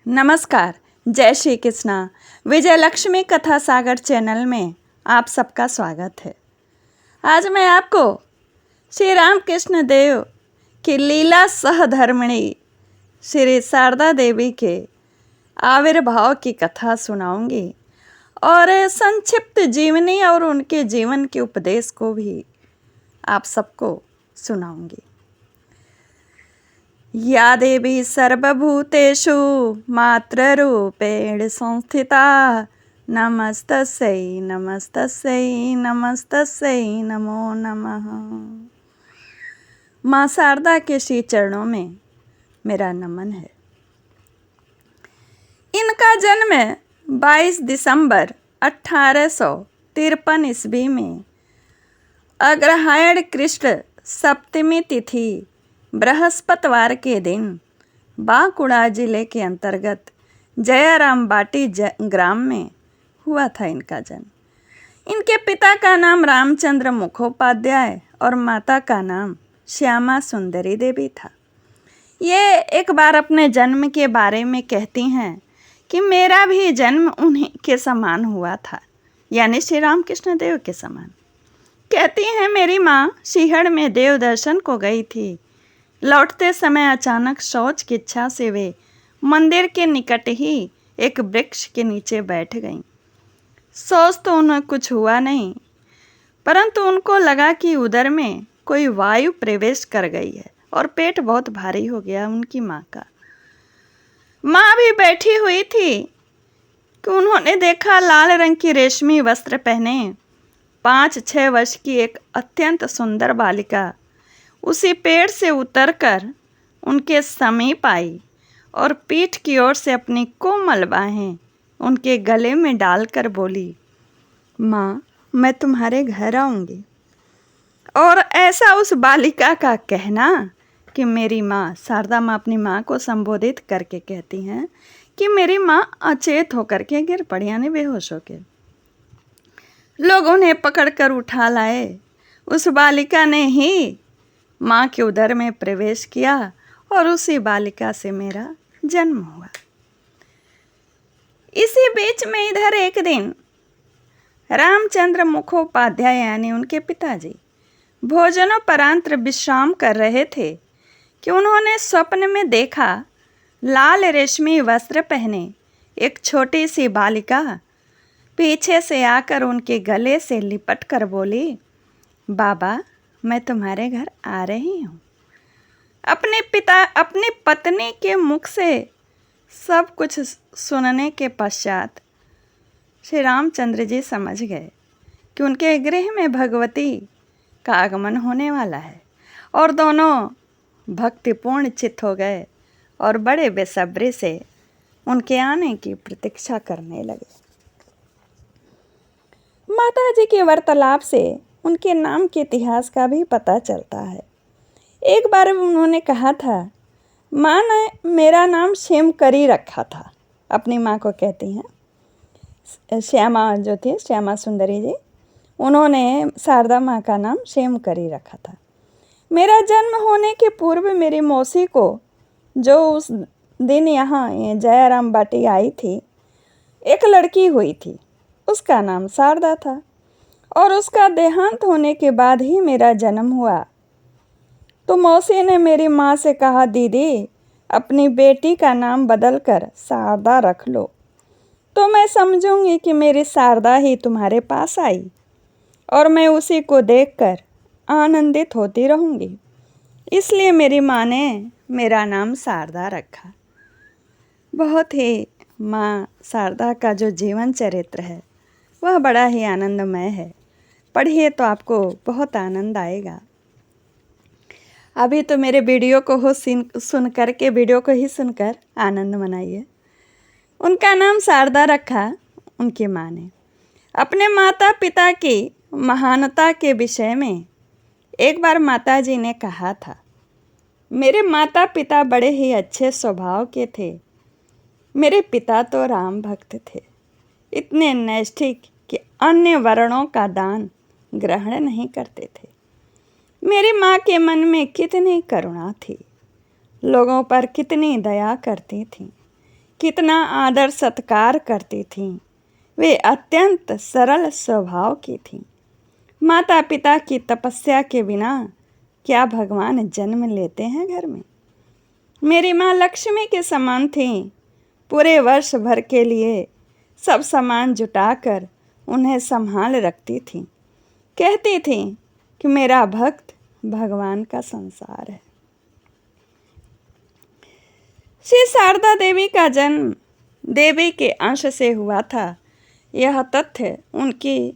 नमस्कार, जय श्री कृष्णा। विजय लक्ष्मी कथा सागर चैनल में आप सबका स्वागत है। आज मैं आपको श्री रामकृष्ण देव की लीला सहधर्मिणी श्री शारदा देवी के आविर्भाव की कथा सुनाऊंगी और संक्षिप्त जीवनी और उनके जीवन के उपदेश को भी आप सबको सुनाऊंगी। या देवी सर्वभूतेषु मातृरूपेण संस्थिता नमस्तस्यै नमस्तस्यै नमस्तस्यै नमो नमः। माँ शारदा के श्री चरणों में मेरा नमन है। इनका जन्म 22 दिसंबर 1853 ईस्वी में अग्रहायण कृष्ण सप्तमी तिथि बृहस्पतिवार के दिन बांकुड़ा जिले के अंतर्गत जयाराम बाटी ग्राम में हुआ था इनका जन्म। इनके पिता का नाम रामचंद्र मुखोपाध्याय और माता का नाम श्यामा सुंदरी देवी था। ये एक बार अपने जन्म के बारे में कहती हैं कि मेरा भी जन्म उन्हीं के समान हुआ था, यानी श्री रामकृष्ण देव के समान। कहती हैं मेरी माँ सिहड़ में देव दर्शन को गई थी। लौटते समय अचानक शौच की इच्छा से वे मंदिर के निकट ही एक वृक्ष के नीचे बैठ गईं। शौच तो उन्हें कुछ हुआ नहीं, परंतु उनको लगा कि उदर में कोई वायु प्रवेश कर गई है और पेट बहुत भारी हो गया उनकी माँ का। माँ भी बैठी हुई थी कि उन्होंने देखा लाल रंग की रेशमी वस्त्र पहने 5-6 वर्ष की एक अत्यंत सुंदर बालिका उसी पेड़ से उतरकर उनके समीप आई और पीठ की ओर से अपनी कोमल बाहें उनके गले में डालकर बोली, माँ मैं तुम्हारे घर आऊँगी। और ऐसा उस बालिका का कहना कि मेरी माँ, शारदा माँ अपनी माँ को संबोधित करके कहती हैं कि मेरी माँ अचेत होकर के गिर पड़ी, यानी बेहोश होकर। लोग उन्हें पकड़कर उठा लाए। उस बालिका ने ही माँ के उदर में प्रवेश किया और उसी बालिका से मेरा जन्म हुआ। इसी बीच में इधर एक दिन रामचंद्र मुखोपाध्याय यानी उनके पिताजी भोजनोपरांत विश्राम कर रहे थे कि उन्होंने स्वप्न में देखा लाल रेशमी वस्त्र पहने एक छोटी सी बालिका पीछे से आकर उनके गले से लिपट कर बोली, बाबा मैं तुम्हारे घर आ रही हूँ। अपनी पत्नी के मुख से सब कुछ सुनने के पश्चात श्री रामचंद्र जी समझ गए कि उनके गृह में भगवती का आगमन होने वाला है और दोनों भक्तिपूर्ण चित्त हो गए और बड़े बेसब्री से उनके आने की प्रतीक्षा करने लगे। माता जी के वार्तालाप से उनके नाम के इतिहास का भी पता चलता है। एक बार उन्होंने कहा था, माँ ने मेरा नाम श्यामकरी रखा था। अपनी माँ को कहती हैं, श्यामा जो थी श्यामा सुंदरी जी, उन्होंने शारदा माँ का नाम श्यामकरी रखा था। मेरा जन्म होने के पूर्व मेरी मौसी को जो उस दिन यहाँ जयाराम बाटी आई थी, एक लड़की हुई थी, उसका नाम शारदा था और उसका देहांत होने के बाद ही मेरा जन्म हुआ। तो मौसी ने मेरी माँ से कहा, दीदी अपनी बेटी का नाम बदलकर शारदा रख लो, तो मैं समझूंगी कि मेरी शारदा ही तुम्हारे पास आई और मैं उसी को देखकर आनंदित होती रहूंगी। इसलिए मेरी माँ ने मेरा नाम शारदा रखा। बहुत ही माँ शारदा का जो जीवन चरित्र है वह बड़ा ही आनंदमय है। पढ़िए तो आपको बहुत आनंद आएगा। अभी तो मेरे वीडियो को वीडियो को ही सुनकर आनंद मनाइए। उनका नाम शारदा रखा उनकी माँ ने। अपने माता पिता की महानता के विषय में एक बार माता जी ने कहा था, मेरे माता पिता बड़े ही अच्छे स्वभाव के थे। मेरे पिता तो राम भक्त थे, इतने नैष्ठिक कि अन्य वर्णों का दान ग्रहण नहीं करते थे। मेरी माँ के मन में कितनी करुणा थी, लोगों पर कितनी दया करती थी। कितना आदर सत्कार करती थीं। वे अत्यंत सरल स्वभाव की थीं। माता पिता की तपस्या के बिना क्या भगवान जन्म लेते हैं घर में। मेरी माँ लक्ष्मी के समान थीं। पूरे वर्ष भर के लिए सब सामान जुटाकर उन्हें संभाल रखती थीं। कहती थीं कि मेरा भक्त भगवान का संसार है। श्री शारदा देवी का जन्म देवी के अंश से हुआ था। यह तथ्य उनकी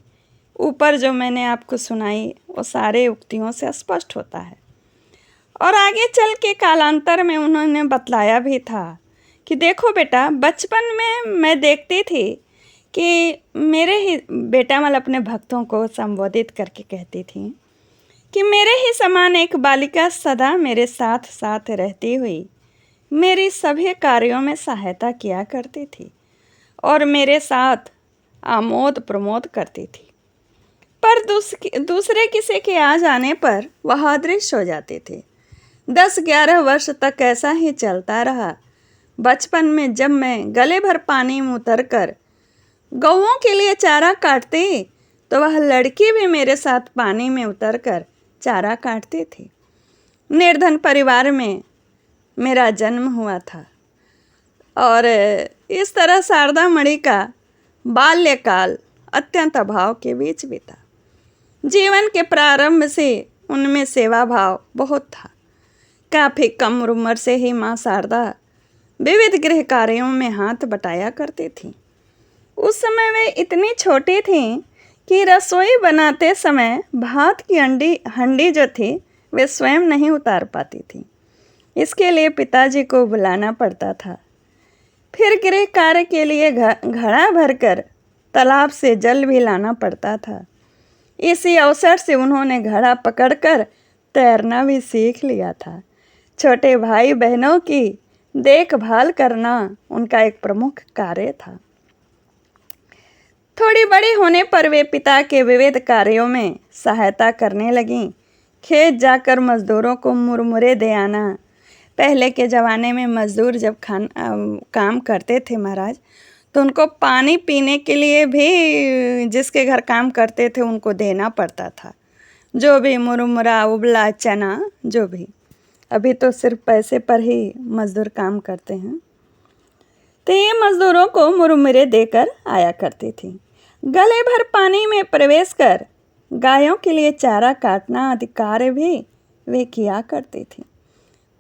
ऊपर जो मैंने आपको सुनाई वो सारे उक्तियों से स्पष्ट होता है। और आगे चल के कालांतर में उन्होंने बतलाया भी था कि देखो बेटा, बचपन में मैं देखती थी कि मेरे ही बेटा मतलब अपने भक्तों को संबोधित करके कहती थी कि मेरे ही समान एक बालिका सदा मेरे साथ साथ रहती हुई मेरी सभी कार्यों में सहायता किया करती थी और मेरे साथ आमोद प्रमोद करती थी। पर दूसरे किसी के आ जाने पर वह अदृश्य हो जाते थे। 10-11 वर्ष तक ऐसा ही चलता रहा। बचपन में जब मैं गले भर पानी में उतरकर गौओं के लिए चारा काटती तो वह लड़की भी मेरे साथ पानी में उतरकर चारा काटती थी। निर्धन परिवार में मेरा जन्म हुआ था और इस तरह शारदा मणि का बाल्यकाल अत्यंत अभाव के बीच बीता। जीवन के प्रारंभ से उनमें सेवा भाव बहुत था। काफ़ी कम उम्र से ही माँ शारदा विविध गृह कार्यों में हाथ बटाया करती थी। उस समय वे इतनी छोटी थीं कि रसोई बनाते समय भात की हंडी जो थी वे स्वयं नहीं उतार पाती थी। इसके लिए पिताजी को बुलाना पड़ता था। फिर गृह कार्य के लिए घड़ा भरकर तालाब से जल भी लाना पड़ता था। इसी अवसर से उन्होंने घड़ा पकड़कर तैरना भी सीख लिया था। छोटे भाई बहनों की देखभाल करना उनका एक प्रमुख कार्य था। थोड़ी बड़ी होने पर वे पिता के विविध कार्यों में सहायता करने लगीं। खेत जाकर मजदूरों को मुरमुरे दे आना। पहले के ज़माने में मजदूर जब काम करते थे महाराज, तो उनको पानी पीने के लिए भी जिसके घर काम करते थे उनको देना पड़ता था। जो भी मुरमुरा, उबला चना, जो भी। अभी तो सिर्फ पैसे पर ही मजदूर काम करते हैं। तो ये मजदूरों को मुरमुरे देकर आया करती थी। गले भर पानी में प्रवेश कर गायों के लिए चारा काटना आदि कार्य भी वे किया करती थी।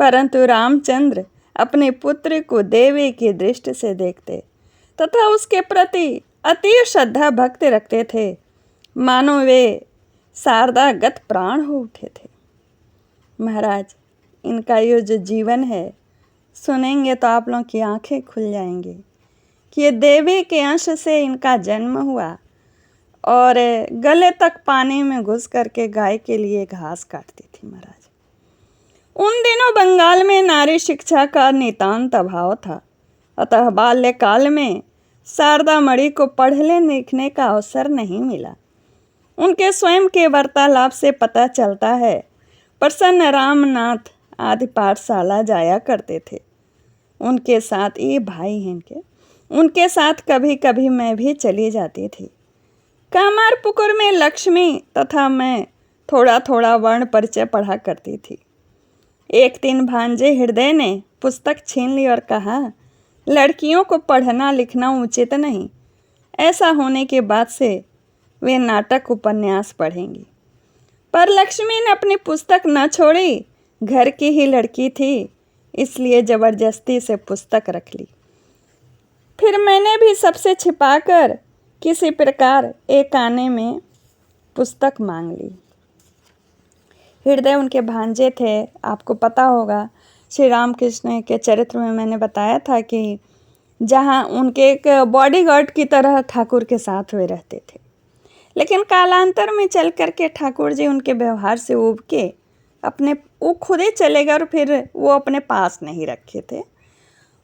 परंतु रामचंद्र अपने पुत्र को देवी की दृष्टि से देखते तथा उसके प्रति अति श्रद्धा भक्ति रखते थे, मानो वे शारदागत प्राण हो उठे थे। महाराज, इनका ये जो जीवन है सुनेंगे तो आप लोगों की आंखें खुल जाएंगी कि ये देवी के अंश से इनका जन्म हुआ और गले तक पानी में घुस करके गाय के लिए घास काटती थी। महाराज, उन दिनों बंगाल में नारी शिक्षा का नितांत अभाव था। अतः बाल्यकाल में शारदा मणि को पढ़ने लिखने का अवसर नहीं मिला। उनके स्वयं के वार्तालाप से पता चलता है प्रसन्न रामनाथ आदि पाठशाला जाया करते थे। उनके साथ ये भाई हैं उनके साथ कभी कभी मैं भी चली जाती थी। कामारपुकुर में लक्ष्मी तथा मैं थोड़ा थोड़ा वर्ण परिचय पढ़ा करती थी। एक दिन भांजे हृदय ने पुस्तक छीन ली और कहा, लड़कियों को पढ़ना लिखना उचित नहीं। ऐसा होने के बाद से वे नाटक उपन्यास पढ़ेंगी। पर लक्ष्मी ने अपनी पुस्तक न छोड़ी। घर की ही लड़की थी, इसलिए ज़बरदस्ती से पुस्तक रख ली। फिर मैंने भी सबसे छिपाकर किसी प्रकार एक आने में पुस्तक मांग ली। हृदय उनके भांजे थे। आपको पता होगा श्री रामकृष्ण के चरित्र में मैंने बताया था कि जहाँ उनके एक बॉडीगार्ड की तरह ठाकुर के साथ वे रहते थे। लेकिन कालांतर में चल करके ठाकुर जी उनके व्यवहार से ऊब के वो खुद ही चले गए और फिर वो अपने पास नहीं रखे थे।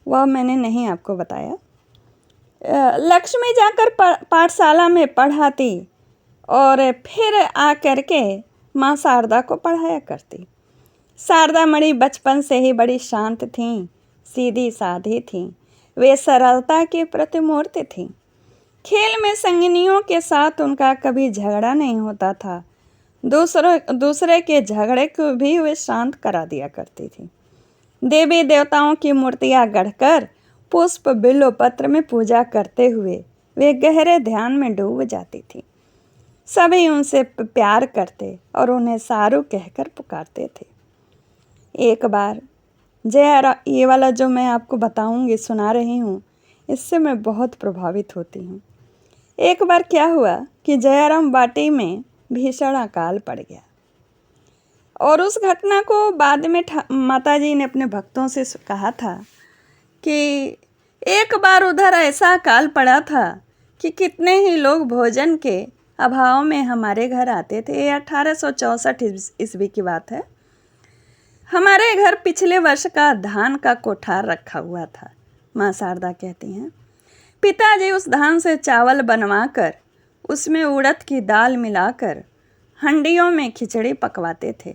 वह मैंने नहीं आपको बताया। लक्ष्मी जाकर पाठशाला में पढ़ाती और फिर आ करके माँ शारदा को पढ़ाया करती। शारदा मणि बचपन से ही बड़ी शांत थीं, सीधी साधी थीं। वे सरलता की प्रतिमूर्ति थीं। खेल में संगिनियों के साथ उनका कभी झगड़ा नहीं होता था। दूसरे के झगड़े को भी वे शांत करा दिया करती थी। देवी देवताओं की मूर्तियां गढ़कर पुष्प बिल्वपत्र में पूजा करते हुए वे गहरे ध्यान में डूब जाती थी। सभी उनसे प्यार करते और उन्हें सारू कहकर पुकारते थे। एक बार ये वाला जो मैं आपको बताऊंगी, सुना रही हूँ, इससे मैं बहुत प्रभावित होती हूँ। एक बार क्या हुआ कि जयाराम बाटी में भीषण अकाल पड़ गया और उस घटना को बाद में माताजी ने अपने भक्तों से कहा था कि एक बार उधर ऐसा अकाल पड़ा था कि कितने ही लोग भोजन के अभाव में हमारे घर आते थे। ये 1864 ईस्वी की बात है। हमारे घर पिछले वर्ष का धान का कोठार रखा हुआ था। माँ शारदा कहती हैं, पिताजी उस धान से चावल बनवाकर उसमें उड़द की दाल मिलाकर हंडियों में खिचड़ी पकवाते थे।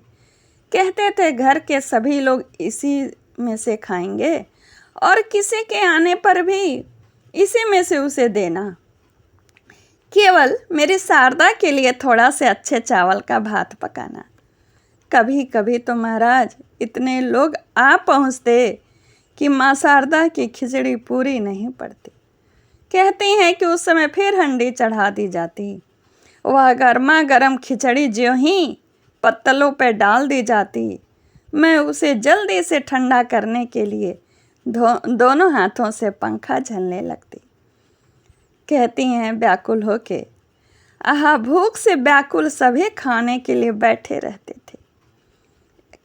कहते थे घर के सभी लोग इसी में से खाएंगे और किसी के आने पर भी इसी में से उसे देना। केवल मेरी शारदा के लिए थोड़ा से अच्छे चावल का भात पकाना। कभी कभी तो महाराज इतने लोग आ पहुँचते कि माँ शारदा की खिचड़ी पूरी नहीं पड़ती। कहती हैं कि उस समय फिर हंडी चढ़ा दी जाती। वह गर्मा गर्म खिचड़ी ज्यों ही पत्तलों पर डाल दी जाती, मैं उसे जल्दी से ठंडा करने के लिए दोनों हाथों से पंखा झलने लगती। कहती हैं व्याकुल होके, आहा, भूख से व्याकुल सभी खाने के लिए बैठे रहते थे।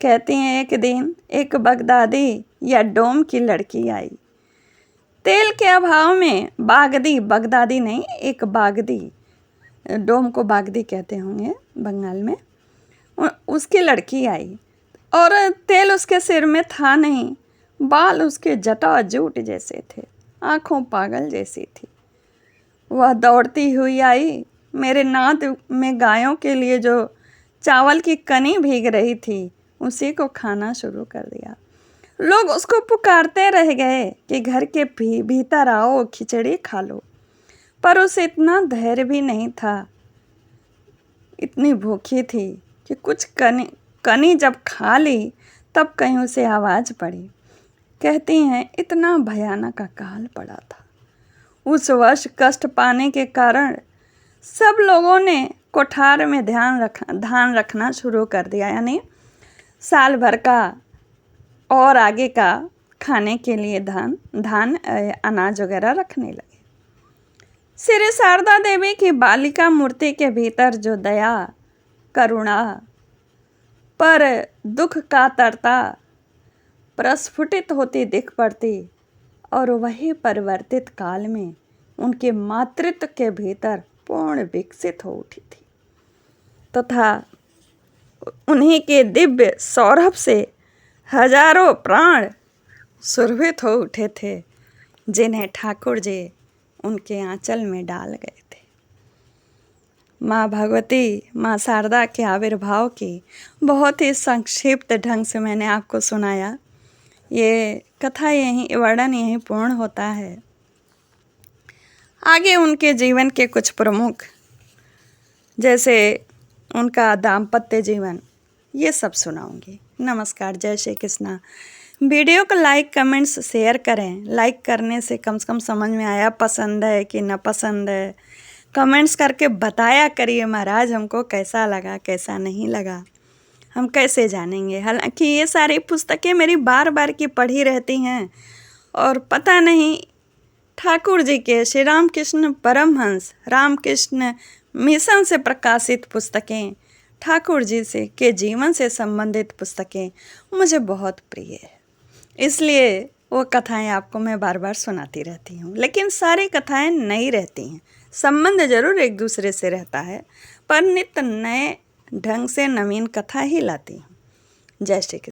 कहती हैं एक दिन एक बगदादी या डोम की लड़की आई। तेल के अभाव में बगदादी नहीं, एक बागदी, डोम को बागदी कहते होंगे बंगाल में, उसकी लड़की आई और तेल उसके सिर में था नहीं, बाल उसके जटाजूट जैसे थे, आंखों पागल जैसी थी। वह दौड़ती हुई आई, मेरे नाद में गायों के लिए जो चावल की कनी भीग रही थी उसी को खाना शुरू कर दिया। लोग उसको पुकारते रह गए कि घर के भीतर आओ, खिचड़ी खा लो, पर उसे इतना धैर्य भी नहीं था। इतनी भूखी थी कि कुछ कनी जब खा ली तब कहीं उसे आवाज़ पड़ी। कहती हैं इतना भयानक अकाल पड़ा था। उस वर्ष कष्ट पाने के कारण सब लोगों ने कोठार में धान रखना शुरू कर दिया, यानी साल भर का और आगे का खाने के लिए धान अनाज वगैरह रखने लगे। श्री शारदा देवी की बालिका मूर्ति के भीतर जो दया, करुणा पर दुख कातरता प्रस्फुटित होती दिख पड़ती और वही परिवर्तित काल में उनके मातृत्व के भीतर पूर्ण विकसित हो उठी थी तथा उन्हीं के दिव्य सौरभ से हजारों प्राण सुरभित हो उठे थे, जिन्हें ठाकुर जी उनके आंचल में डाल गए थे। माँ भगवती, माँ शारदा के आविर्भाव की बहुत ही संक्षिप्त ढंग से मैंने आपको सुनाया। ये कथा वर्णन यहीं पूर्ण होता है। आगे उनके जीवन के कुछ प्रमुख, जैसे उनका दाम्पत्य जीवन, ये सब सुनाऊंगी। नमस्कार, जय श्री कृष्णा। वीडियो को लाइक, कमेंट्स, शेयर करें। लाइक करने से कम समझ में आया पसंद है कि न पसंद है। कमेंट्स करके बताया करिए महाराज, हमको कैसा लगा कैसा नहीं लगा, हम कैसे जानेंगे। हालांकि ये सारी पुस्तकें मेरी बार बार की पढ़ी रहती हैं और पता नहीं ठाकुर जी के श्री रामकृष्ण परमहंस रामकृष्ण मिशन से प्रकाशित पुस्तकें, ठाकुर जी से के जीवन से संबंधित पुस्तकें मुझे बहुत प्रिय है, इसलिए वो कथाएं आपको मैं बार बार सुनाती रहती हूँ। लेकिन सारी कथाएं नई रहती हैं, संबंध जरूर एक दूसरे से रहता है, पर नित्य नए ढंग से नवीन कथा ही लाती हूँ। जय श्री कृष्ण।